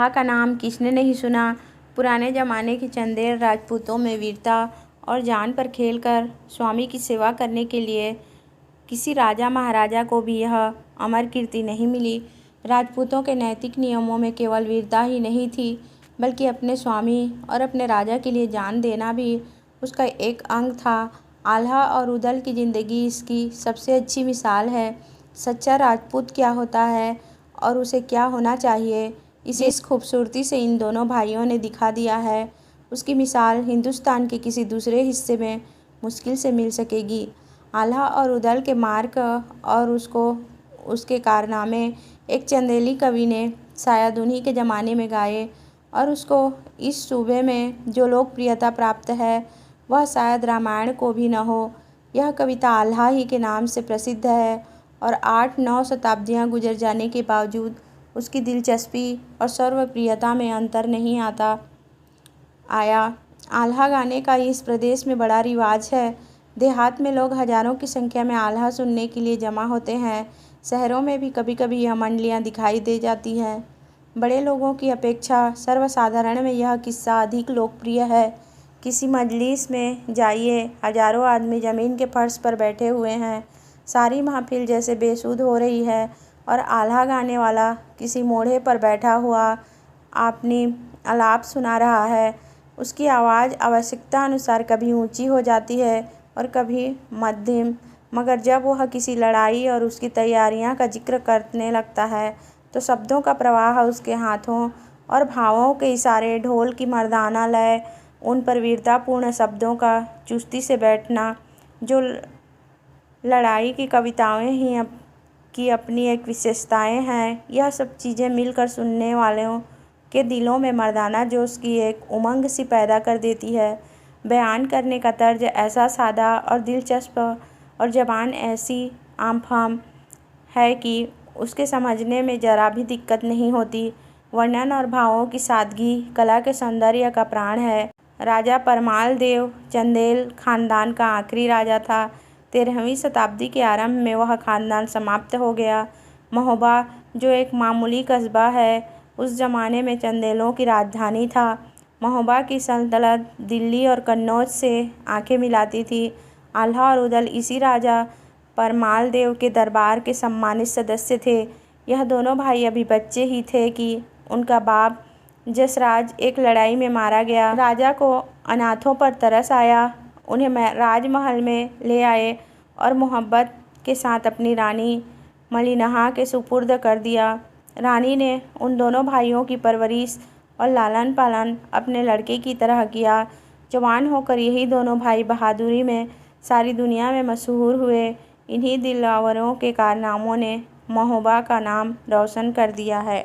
आल्हा का नाम किसने नहीं सुना। पुराने ज़माने के चंदेल राजपूतों में वीरता और जान पर खेलकर स्वामी की सेवा करने के लिए किसी राजा महाराजा को भी यह अमर कीर्ति नहीं मिली। राजपूतों के नैतिक नियमों में केवल वीरता ही नहीं थी, बल्कि अपने स्वामी और अपने राजा के लिए जान देना भी उसका एक अंग था। आल्हा और उदल की ज़िंदगी इसकी सबसे अच्छी मिसाल है। सच्चा राजपूत क्या होता है और उसे क्या होना चाहिए, इसे इस खूबसूरती से इन दोनों भाइयों ने दिखा दिया है। उसकी मिसाल हिंदुस्तान के किसी दूसरे हिस्से में मुश्किल से मिल सकेगी। आल्हा और उदल के मार्ग और उसके कारनामे एक चंदेली कवि ने शायद उन्हीं के ज़माने में गाए, और उसको इस सूबे में जो लोकप्रियता प्राप्त है वह शायद रामायण को भी न हो। यह कविता आल्हा ही के नाम से प्रसिद्ध है और 8-9 शताब्दियाँ गुजर जाने के बावजूद उसकी दिलचस्पी और सर्वप्रियता में अंतर नहीं आया। आल्हा गाने का इस प्रदेश में बड़ा रिवाज है। देहात में लोग हजारों की संख्या में आल्हा सुनने के लिए जमा होते हैं। शहरों में भी कभी कभी यह मंडलियाँ दिखाई दे जाती हैं। बड़े लोगों की अपेक्षा सर्वसाधारण में यह किस्सा अधिक लोकप्रिय है। किसी मजलिस में जाइए, हजारों आदमी ज़मीन के फर्श पर बैठे हुए हैं। सारी महफिल जैसे बेसुध हो रही है और आल्हा गाने वाला किसी मोढ़े पर बैठा हुआ अपनी आलाप सुना रहा है। उसकी आवाज़ आवश्यकता अनुसार कभी ऊंची हो जाती है और कभी मध्यम, मगर जब वह किसी लड़ाई और उसकी तैयारियां का जिक्र करने लगता है तो शब्दों का प्रवाह, उसके हाथों और भावों के इशारे, ढोल की मर्दाना लय, उन पर वीरतापूर्ण शब्दों का चुस्ती से बैठना, जो लड़ाई की कविताएं ही की अपनी एक विशेषताएं हैं, यह सब चीज़ें मिलकर सुनने वालों के दिलों में मर्दाना जोश की एक उमंग सी पैदा कर देती है। बयान करने का तर्ज ऐसा सादा और दिलचस्प और ज़बान ऐसी आम-फाम है कि उसके समझने में ज़रा भी दिक्कत नहीं होती। वर्णन और भावों की सादगी कला के सौंदर्य का प्राण है। राजा परमाल देव चंदेल खानदान का आखिरी राजा था। 13वीं शताब्दी के आरंभ में वह खानदान समाप्त हो गया। महोबा, जो एक मामूली कस्बा है, उस ज़माने में चंदेलों की राजधानी था। महोबा की सल्तनत दिल्ली और कन्नौज से आंखें मिलाती थी। आल्हा और उदल इसी राजा परमाल देव के दरबार के सम्मानित सदस्य थे। यह दोनों भाई अभी बच्चे ही थे कि उनका बाप जसराज एक लड़ाई में मारा गया। राजा को अनाथों पर तरस आया, उन्हें राजमहल में ले आए और मोहब्बत के साथ अपनी रानी मलिनहा के सुपुर्द कर दिया। रानी ने उन दोनों भाइयों की परवरिश और लालन पालन अपने लड़के की तरह किया। जवान होकर यही दोनों भाई बहादुरी में सारी दुनिया में मशहूर हुए। इन्हीं दिलावरों के कारनामों ने महोबा का नाम रोशन कर दिया है।